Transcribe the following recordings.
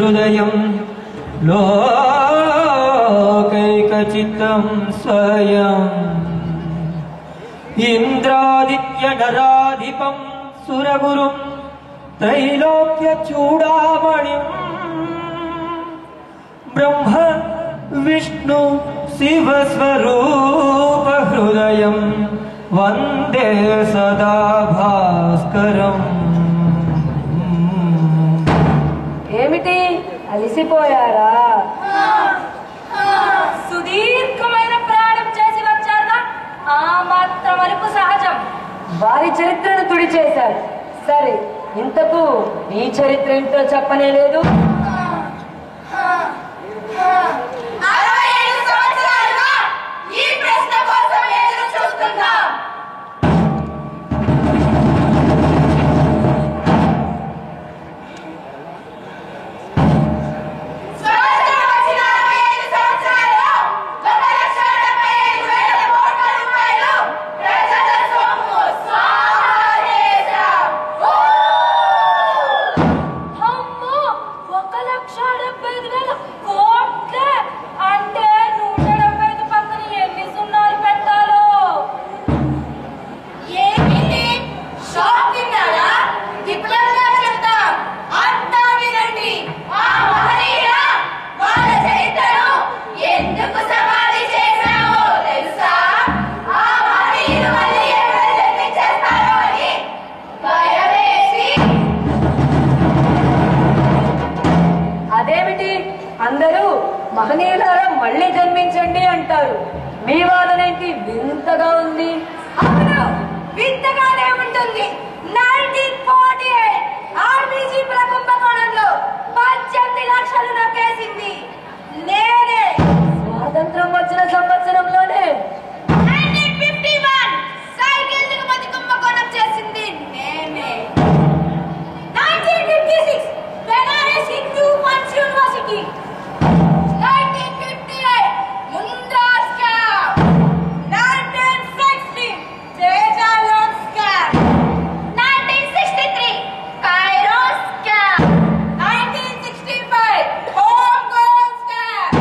हृदयं लोकैकचित्तं स्वयम् इंद्रादित्यनराधिपं सुरगुरुं त्रैलोक्यचूडामणिं ब्रह्म विष्णु शिवस्वरूप हृदयं वंदे सदा भास्करम्। ఏమిటి అలిసిపోయారా? సుదీర్ఘమైన ప్రయాణం చేసి వచ్చారా? ఆ మాత్రం వరకు సహజం. వారి చరిత్రను తుడిచేశారు. సరే, ఇంతకు నీ చరిత్ర ఏంటో చెప్పనే లేదు. 67 సంవత్సరాలుగా ఈ ప్రశ్న కోసం ఎదురు చూస్తున్నాం. అందరూ మహనీయులారా మళ్ళీ జన్మించండి అంటారు. మీ వాదనేంటి వింతగా ఉంది? అవును, వింతగానే ఉంటుంది. 1948 ఆర్బీజీ కుంభకోణంలో 18 లక్షలు నొక్కేసింది నేనే. స్వాతంత్రం వచ్చిన సంవత్సరంలోనే 1951 సైకిల్ దిగుమతి కుంభకోణం చేసింది నేనే. 1956 బెనారస్ హిందూ పంచ్ university. 1958 Mundhra scam. 1960 Teja loan scam. 1963 Cairo scam. 1965 home goal scam.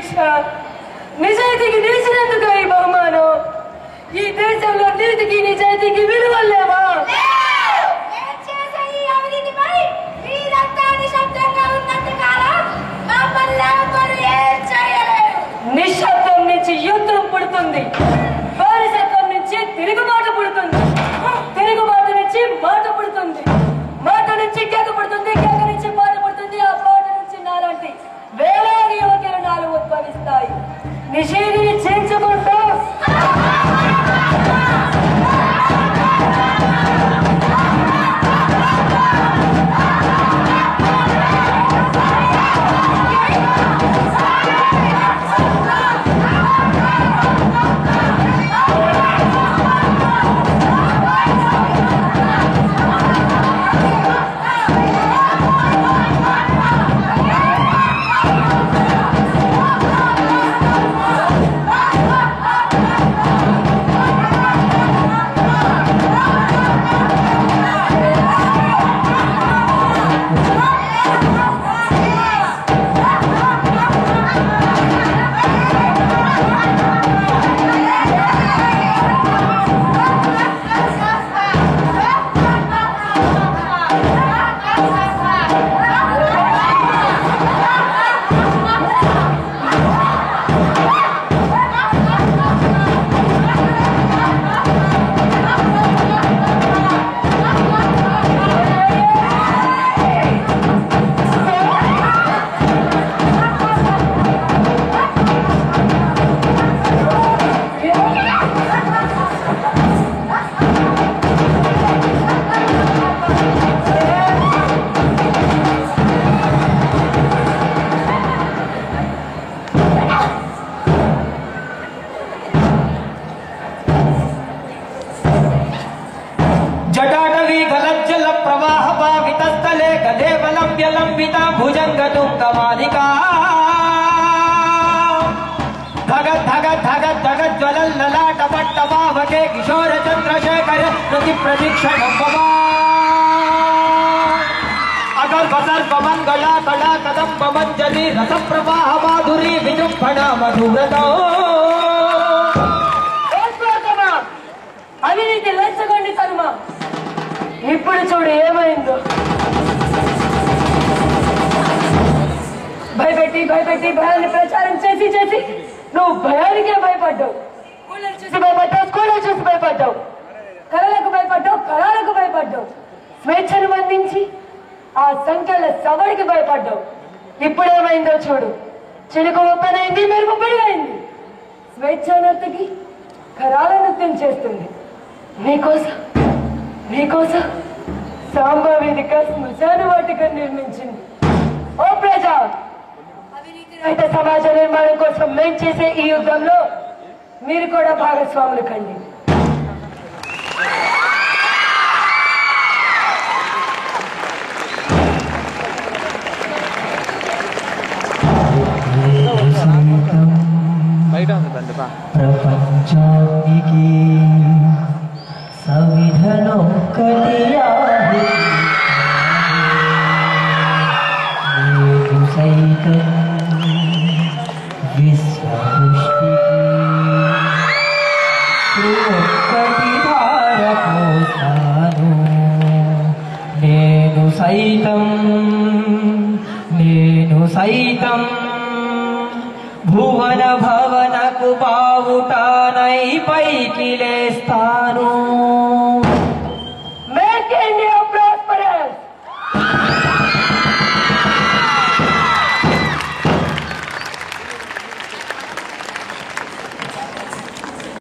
శిక్ష, నిజాయితీకి నిలిచినందుకు ఈ బహుమానం. ఈ దేశంలో నీతికి నిజాయితీకి విలువలేవా? నిశ్శబ్దం నుంచి యుద్ధం పుడుతుంది, బానిసత్వం నుంచి తిరుగుబాటు పుడుతుంది, తిరుగుబాటు నుంచి మాట పుడుతుంది, మాట నుంచి కేక పుడుతుంది, కేక నుంచి పాట పుడుతుంది, ఆ పాట నుంచి నాలాంటి వేలాది యువ కిరణాలు ఉద్భవిస్తాయి. నిషేధిని చేయించుకుంటూ भुजंगतुंगमालिका धगत धगत धगत धगत ज्वलल ललाट पट्टपावके किशोर चंद्रशेखर प्रति प्रदीक्षण अगर बसर पवन गला कला कदम पवंजलि रस प्रवाह माधुरी विजृंभणा मधुरतो అవినీతి లెచ్చగొండి తనుమా. ఇప్పుడు చూడు ఏమైందో. భయపెట్టి భయపెట్టి భయాన్ని ప్రచారం చేసి చేసి నువ్వు భయానికే భయపడ్డావు. స్కూళ్ళని చూసి భయపడ్డావు, స్కూళ్ళని చూసి భయపడ్డావు, కళలకు భయపడ్డావు, కళలకు భయపడ్డావు, స్వేచ్ఛను బంధించి ఆ సంఖ్యల సవడికి భయపడ్డావు. ఇప్పుడేమైందో చూడు. చిలుక ఒప్పనైంది, మెరుపు పిడిగైంది. స్వేచ్ఛ నర్తకి కరాల నృత్యం చేస్తుంది. నీకోసం నీకోసం సాంబవేదిక శ్మశాన వాటిక నిర్మించింది. ఓ ప్రజా, అవినీతి రహిత సమాజ నిర్మాణం కోసం మేం చేసే ఈ యుద్ధంలో మీరు కూడా భాగస్వాములు కండి. ప్రపంచానికి సవిధనొక్కటియాహి నీకు సైతం విశ్వపుష్టికి ఒక్కటి ధారపోతాను. నేను సైతం భువన భవనకు బావుటానై పైకి లేస్తా.